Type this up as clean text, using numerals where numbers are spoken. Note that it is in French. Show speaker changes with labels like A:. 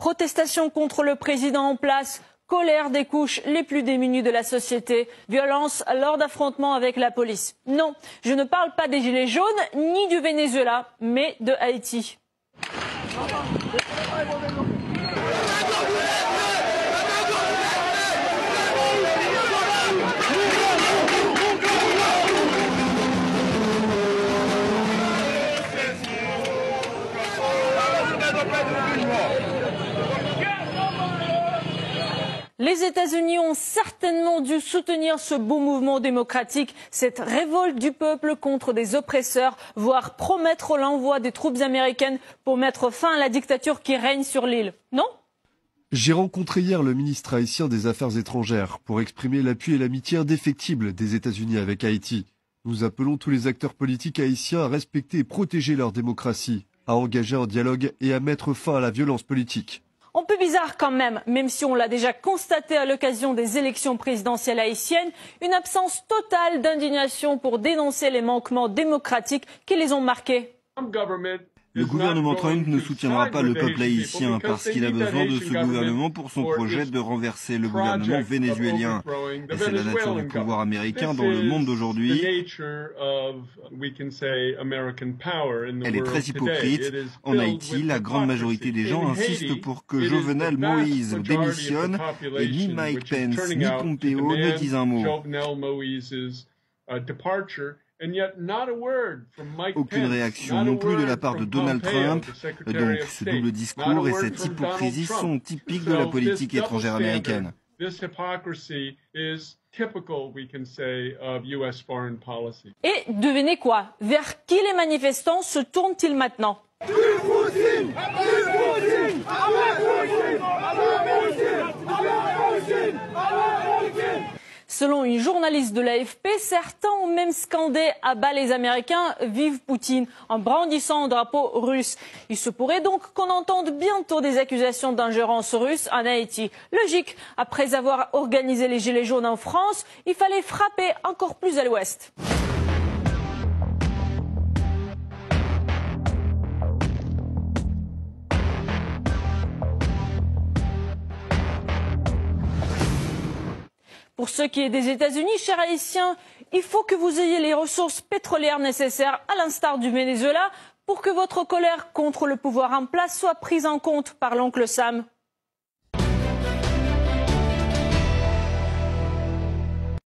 A: Protestation contre le président en place, colère des couches les plus démunies de la société, violence lors d'affrontements avec la police. Non, je ne parle pas des Gilets jaunes ni du Venezuela, mais de Haïti. Les États-Unis ont certainement dû soutenir ce beau mouvement démocratique, cette révolte du peuple contre des oppresseurs, voire promettre l'envoi des troupes américaines pour mettre fin à la dictature qui règne sur l'île. Non ?
B: J'ai rencontré hier le ministre haïtien des Affaires étrangères pour exprimer l'appui et l'amitié indéfectible des États-Unis avec Haïti. Nous appelons tous les acteurs politiques haïtiens à respecter et protéger leur démocratie, à engager un dialogue et à mettre fin à la violence politique.
A: Un peu bizarre quand même si on l'a déjà constaté à l'occasion des élections présidentielles haïtiennes, une absence totale d'indignation pour dénoncer les manquements démocratiques qui les ont marqués.
C: Le gouvernement Trump ne soutiendra pas le peuple haïtien parce qu'il a besoin de ce gouvernement pour son projet de renverser le gouvernement vénézuélien. Et c'est la nature du pouvoir américain dans le monde d'aujourd'hui. Elle est très hypocrite. En Haïti, la grande majorité des gens insistent pour que Jovenel Moïse démissionne et ni Mike Pence ni Pompeo ne disent un mot. Aucune réaction non plus de la part de Donald Trump. Donc ce double discours et cette hypocrisie sont typiques de la politique étrangère américaine.
A: Et devinez quoi? Vers qui les manifestants se tournent-ils maintenant? Selon une journaliste de l'AFP, certains ont même scandé « à bas les Américains, vive Poutine » en brandissant un drapeau russe. Il se pourrait donc qu'on entende bientôt des accusations d'ingérence russe en Haïti. Logique, après avoir organisé les Gilets jaunes en France, il fallait frapper encore plus à l'ouest. Pour ce qui est des États-Unis, chers Haïtiens, il faut que vous ayez les ressources pétrolières nécessaires, à l'instar du Venezuela, pour que votre colère contre le pouvoir en place soit prise en compte par l'oncle Sam.